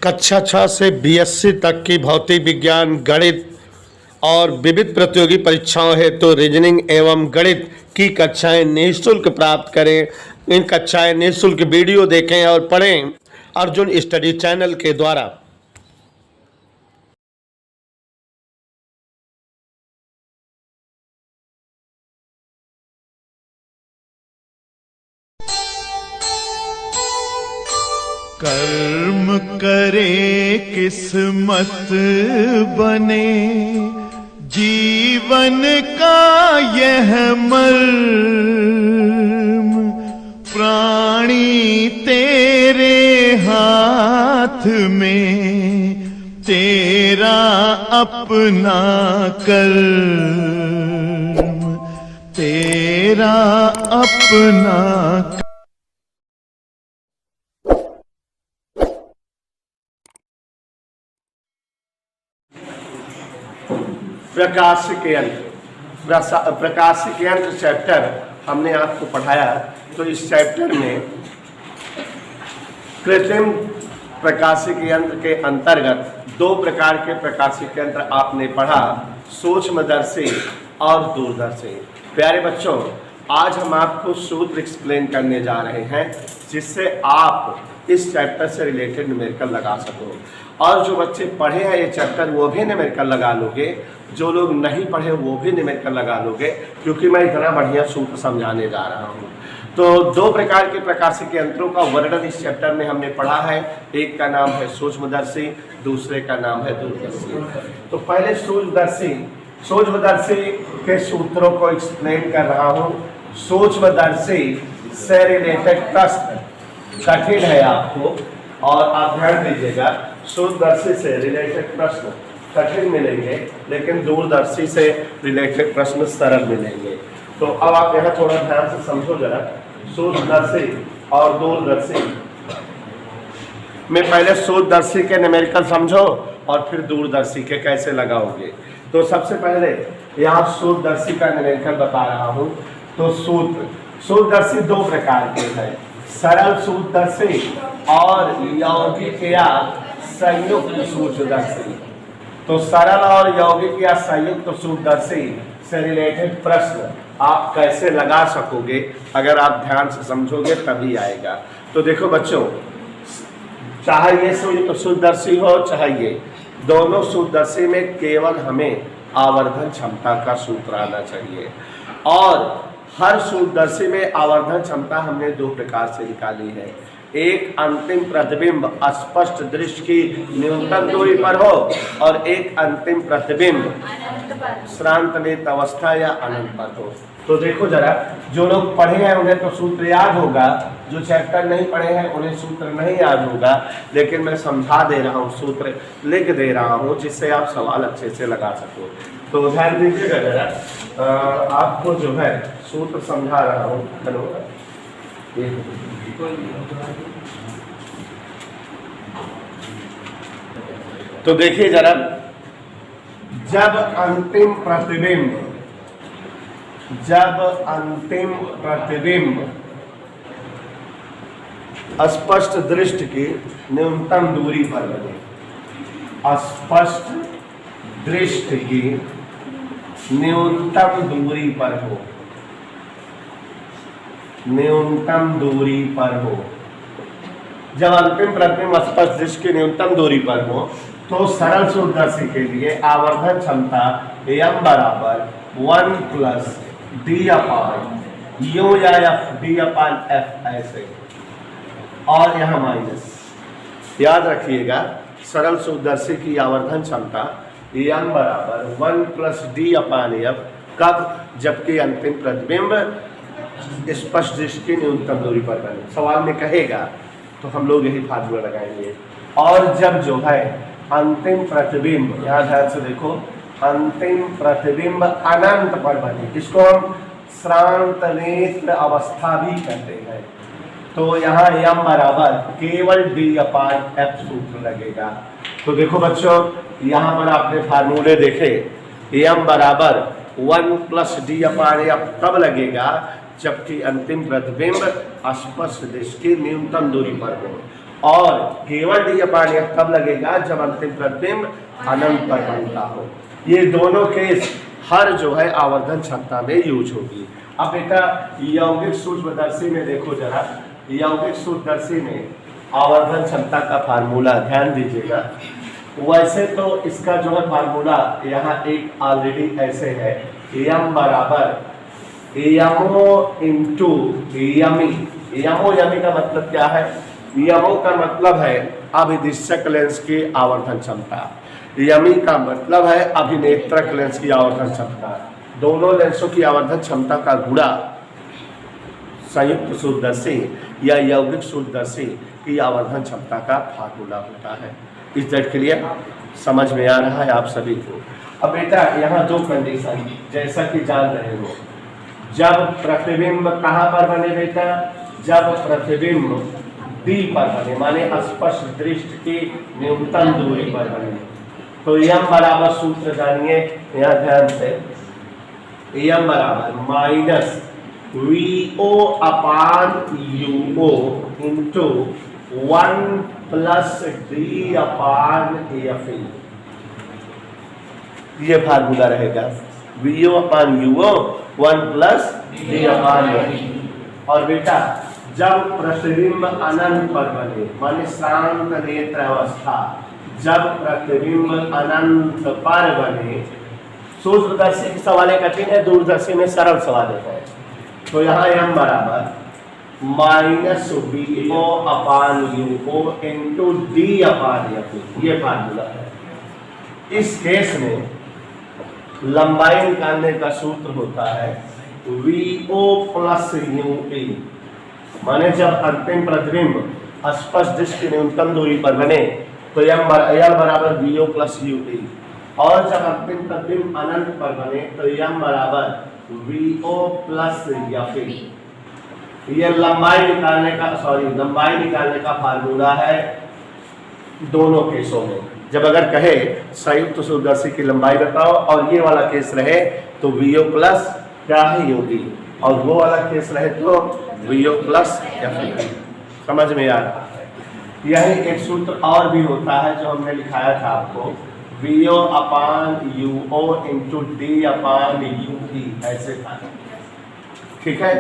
कक्षा 6 से बीएससी तक की भौतिक विज्ञान, गणित और विविध प्रतियोगी परीक्षाओं हेतु रीजनिंग एवं गणित की कक्षाएं निःशुल्क प्राप्त करें। इन कक्षाएं निःशुल्क वीडियो देखें और पढ़ें अर्जुन स्टडी चैनल के द्वारा। कर्म करे किस्मत बने, जीवन का यह मर्म, प्राणी तेरे हाथ में, तेरा अपना कर्म, तेरा अपना। प्रकाशिक यंत्र, प्रकाशिक यंत्र चैप्टर हमने आपको पढ़ाया। तो इस चैप्टर में कृत्रिम प्रकाशिक यंत्र के अंतर्गत दो प्रकार के प्रकाशिक यंत्र आपने पढ़ा, सूक्ष्मदर्शी और दूरदर्शी। प्यारे बच्चों, आज हम आपको सूत्र एक्सप्लेन करने जा रहे हैं जिससे आप इस चैप्टर से रिलेटेड न्यूमेरिकल लगा सको। और जो बच्चे पढ़े हैं ये चैप्टर वो भी न्यूमेरिकल लगा लोगे, जो लोग नहीं पढ़े वो भी न्यूमेरिकल लगा लोगे, क्योंकि मैं इतना बढ़िया सूत्र समझाने जा रहा हूँ। तो दो प्रकार के प्रकाशिक यंत्रों का वर्णन इस चैप्टर में हमने पढ़ा है। एक का नाम है सूक्ष्मदर्शी, दूसरे का नाम है दूरदर्शी। तो पहले सूक्ष्मदर्शी के सूत्रों को एक्सप्लेन कर रहा हूँ। सूक्ष्मदर्शी से रिलेटेड प्रश्न कठिन है आपको, और आप ध्यान दीजिएगा, सूक्ष्मदर्शी से रिलेटेड प्रश्न कठिन मिलेंगे, लेकिन दूरदर्शी से रिलेटेड प्रश्न सरल मिलेंगे। तो अब आप यहाँ थोड़ा ध्यान से समझो जरा। सूक्ष्मदर्शी और दूरदर्शी में पहले सूक्ष्मदर्शी के न्यूमेरिकल समझो और फिर दूरदर्शी के कैसे लगाओगे। तो सबसे पहले यहाँ सूक्ष्मदर्शी का न्यूमेरिकल बता रहा हूँ। तो सूक्ष्मदर्शी दो प्रकार के हैं, सरल सूक्ष्मदर्शी और यौगिक या संयुक्त सूक्ष्मदर्शी। तो सरल और यौगिक या संयुक्त सूक्ष्मदर्शी से रिलेटेड प्रश्न आप कैसे लगा सकोगे, अगर आप ध्यान से समझोगे तभी आएगा। तो देखो बच्चों, चाहे ये सूक्ष्मदर्शी हो चाहे ये, दोनों सूक्ष्मदर्शी में केवल हमें आवर्धन क्षमता का सूत्र आना चाहिए। और हर सूक्ष्मदर्शी में आवर्धन क्षमता हमने दो प्रकार से निकाली है। एक अंतिम प्रतिबिंब स्पष्ट दृश्य की न्यूनतम दूरी पर हो, और एक अंतिम प्रतिबिंब श्रांतनित अवस्था या अनंत पर हो। तो देखो जरा, जो लोग पढ़े हैं उन्हें तो सूत्र याद होगा, जो चैप्टर नहीं पढ़े हैं उन्हें सूत्र नहीं याद होगा, लेकिन मैं समझा दे रहा हूँ, सूत्र लिख दे रहा हूँ जिससे आप सवाल अच्छे से लगा सको। तो ध्यान दीजिएगा जरा, आपको जो है सूत्र समझा रहा हूँ। तो देखिए जरा, जब अंतिम प्रतिबिंब स्पष्ट दृष्टि की न्यूनतम दूरी पर बने, स्पष्ट दृष्टि की न्यूनतम दूरी पर हो, न्यूनतम दूरी पर हो। जब अंतिम प्रतिबिंब स्पष्ट दृश्य की न्यूनतम दूरी पर हो, तो सरल सूक्ष्मदर्शी के लिए आवर्धन क्षमता m बराबर 1 प्लस डी अपान यू या एफ, डी अपान एफ ऐसे, और यहाँ माइनस। याद रखिएगा, सरल सूक्ष्मदर्शी की आवर्धन क्षमता m बराबर 1 प्लस डी अपान एफ। कब? जबकि अंतिम प्रतिबिंब स्पष्ट दृश्य की न्यूनतम दूरी पर बने। सवाल में कहेगा तो हम लोग यही फार्मूला लगाएंगे। और जब जो है अंतिम प्रतिबिंब, यहाँ ध्यान से देखो, अंतिम प्रतिबिंब अनंत पर बने, इसको हम श्रांतनेत्र अवस्था भी कहते हैं। तो यहाँ m बराबर केवल d अपान एफ सूत्र लगेगा। तो देखो बच्चों, यहाँ पर आपने फार्मूले देखे, m बराबर 1 प्लस डी अपान एफ तब लगेगा जबकि अंतिम प्रतिबिंब स्पष्ट दृश्य की न्यूनतम दूरी पर हो। और केवल डी अपान एफ तब लगेगा जब अंतिम प्रतिबिंब अनंत पर बनता हो। ये दोनों केस हर जो है आवर्धन क्षमता में यूज होगी। अब बेटा यौगिक सूक्ष्मदर्शी में देखो जरा, यौगिक सूक्ष्मदर्शी में आवर्धन क्षमता का फार्मूला ध्यान दीजिएगा। वैसे तो इसका जो है फार्मूला यहाँ एक ऑलरेडी ऐसे है, एम बराबर एमओ इंटू यमी। यमो यमी का मतलब क्या है? यमो का मतलब है अभिदिशक लेंस की आवर्धन क्षमता, यमी का मतलब है अभिनेत्रक लेंस की आवर्धन क्षमता। दोनों लेंसों की आवर्धन क्षमता का गुणा संयुक्त सूक्ष्मदर्शी या यौगिक सूक्ष्मदर्शी की आवर्धन क्षमता का फार्मूला होता है। इस दैट के लिए समझ में आ रहा है आप सभी को। अब बेटा यहाँ दो कंडीशन जैसा कि जान रहे हो, जब प्रतिबिंब कहाँ पर बने बेटा? जब प्रतिबिंब डी पर बने, माने स्पष्ट दृष्टि की न्यूनतम दूरी पर बने, तो यम बराबर सूत्र जानिए यहाँ ध्यान से, यम बराबर माइनस वीओ अपान यूओ into 1 plus D upon F. ये फार्मूला रहेगा, वीओ अपान यूओ 1 प्लस डी अपान एफ। और बेटा जब प्रतिबिंब अनंत पर बने, माने शांत नेत्र अवस्था, जब प्रतिबिंब अनंत पर बने, सूक्ष्मदर्शी की सवालें कठिन है, दूरदर्शी में सरल सवालें हैं। तो यहाँ एम बराबर माइनस वीओ अपान यूओ इंटू डी अपान एफ, ये फार्मूला है। इस केस में लंबाई निकालने का सूत्र होता है वीओ प्लस यूई, माने जब अंतिम प्रतिबिंब स्पष्ट दृष्टि की न्यूनतम दूरी पर बने तो एल बराबर वीओ प्लस यूई, और जब अंतिम प्रतिबिंब अनंत पर बने तो एम बराबर वीओ प्लस एफ। ये लंबाई निकालने का फार्मूला है दोनों केसों में। जब अगर कहे संयुक्त सूक्ष्मदर्शी की लंबाई बताओ और ये वाला केस रहे तो वीओ प्लस क्या है यूडी, और वो वाला केस रहे तो वीओ प्लस एफ। समझ में आ रहा है? यही एक सूत्र और भी होता है जो हमने लिखाया था आपको, वीओ अपान यूओ इंटू डी अपान यूई, ऐसे था। ठीक है,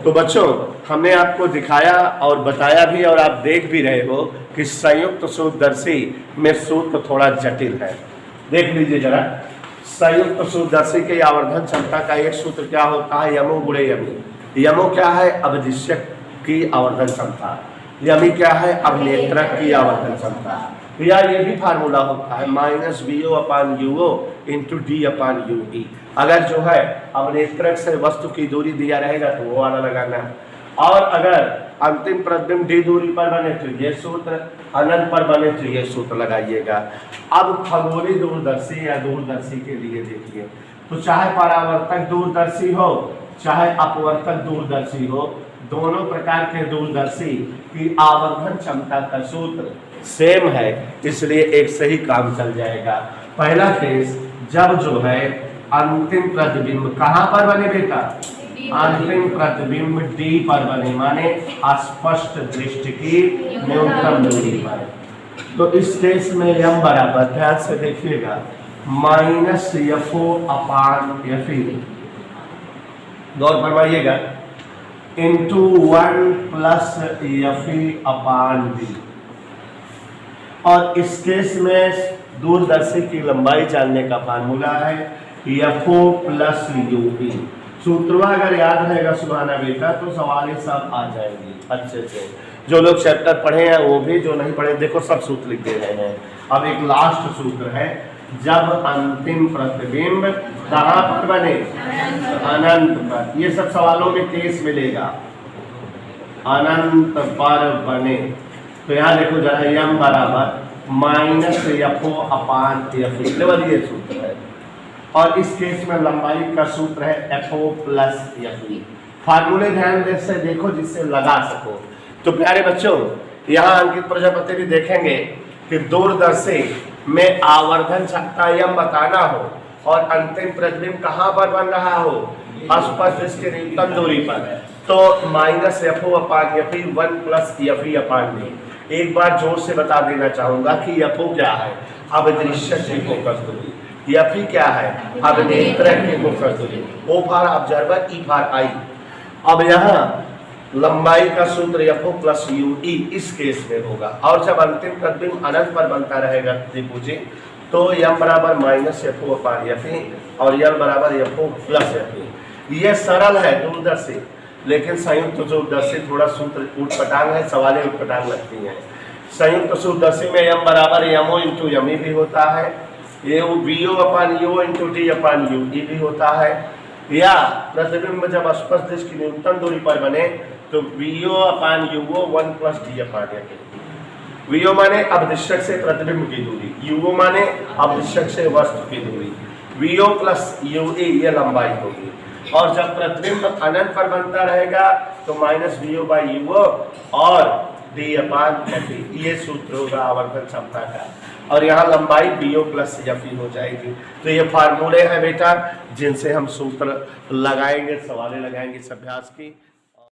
तो बच्चों हमने आपको दिखाया और बताया भी और आप देख भी रहे हो कि संयुक्त सूक्ष्मदर्शी में सूत्र थोड़ा जटिल है। देख लीजिए जरा, संयुक्त सूक्ष्मदर्शी के आवर्धन क्षमता का एक सूत्र क्या होता है? यमो गुणे यमी। यमो क्या है? अभिदिशक की आवर्धन क्षमता। यमी क्या है? अभिनेत्रक की आवर्धन क्षमता। या ये भी फार्मूला होता है माइनस वीओ अपान यूओ इंटू डी अपान यूई। अगर जो है अभिनेत्रक से वस्तु की दूरी दिया रहेगा तो वो वाला लगाना है, और अगर अंतिम प्रतिबिंब डी दूरी पर बने तो ये सूत्र, अनंत पर बने तो ये सूत्र लगाइएगा। अब खगोलीय दूरदर्शी या दूरदर्शी के लिए देखिए, तो चाहे परावर्तक दूरदर्शी हो चाहे अपवर्तक दूरदर्शी हो, दोनों प्रकार के दूरदर्शी की आवर्धन क्षमता का सूत्र सेम है, इसलिए एक से ही काम चल जाएगा। पहला केस जब जो है अंतिम प्रतिबिंब कहाँ पर बने बेटा? अंतिम प्रतिबिंब डी पर बने, माने स्पष्ट दृष्टि की न्यूनतम दूरी पर। तो इस केस में एम बराबर, ध्यान से देखिएगा, माइनस एफओ अपान एफ, गौर फरमाइएगा, इंटू 1 प्लस एफ अपान डी। और इस केस में दूरदर्शी की लंबाई जानने का फार्मूला है एफओ प्लस यूई। सूत्रवा अगर याद रहेगा सुहाना बेटा तो सवाल सब आ जाएंगे अच्छे से। जो लोग चैप्टर पढ़े हैं वो भी, जो नहीं पढ़े देखो सब सूत्र लिख दे रहे हैं। अब एक लास्ट सूत्र है, जब अंतिम प्रतिबिंब कहाँ पर बने? अनंत पर। ये सब सवालों में केस मिलेगा, अनंत पर बने। तो यहाँ देखो जरा, एम बराबर माइनस एफओ अपान एफ, ये सूत्र है। और इस केस में लंबाई का सूत्र है एफओ प्लस एफ। फार्मूले ध्यान से देखो जिससे लगा सको। तो प्यारे बच्चों, यहाँ अंकित प्रजापति भी देखेंगे कि दूरदर्शी में आवर्धन क्षमता यम बताना हो और अंतिम प्रतिबिंब कहाँ पर बन रहा हो? स्पष्ट इसके न्यूनतम दूरी पर, तो minus FO upon F 1 plus F अपान डी। एक बार जोर से बता देना चाहूंगा कि यफो क्या है, अवदृश्य की फोकस दूरी, यफी क्या है, अवनेत्रक की फोकस दूरी, O for observer, E for eye. अब यहाँ लंबाई का सूत्र यफो प्लस यू ई इस केस में होगा, और जब अंतिम प्रतिबिंब अनंत पर बनता रहेगा त्रिभुजी तो यम बराबर माइनस एफओ अपान एफी और यल बराबर एफओ प्लस एफी। ये सरल है दूरदर्शी, लेकिन संयुक्त सूत्रदर्शी थोड़ा सूत्र उटपटांग है, सवालें उटपटांग लगती हैं। संयुक्त सूत्रदर्शी में यम बराबर यमओ इंटू यमी भी होता है, ये V O upon U into T upon U E भी होता है, या प्रतिबिंब जब स्पर्श दिश की न्यूनतम दूरी पर बने तो वीओ अपान यूओ 1 प्लस टी अपान एफी। वीओ माने अवदिशक से प्रतिबिंब की दूरी, यूओ माने अवदिशक से वस्तु की दूरी, वीओ प्लस यूए ये लंबाई होगी। और जब प्रतिबिंब अनंत पर बनता रहेगा तो माइनस वीओ बाई यूओ और डी अपान एफी, ये सूत्र होगा आवर्तन क्षमता का, और यहाँ लंबाई वीओ प्लस एफी हो जाएगी। तो ये फार्मूले हैं बेटा जिनसे हम सूत्र लगाएंगे, सवालें लगाएंगे इस अभ्यास की।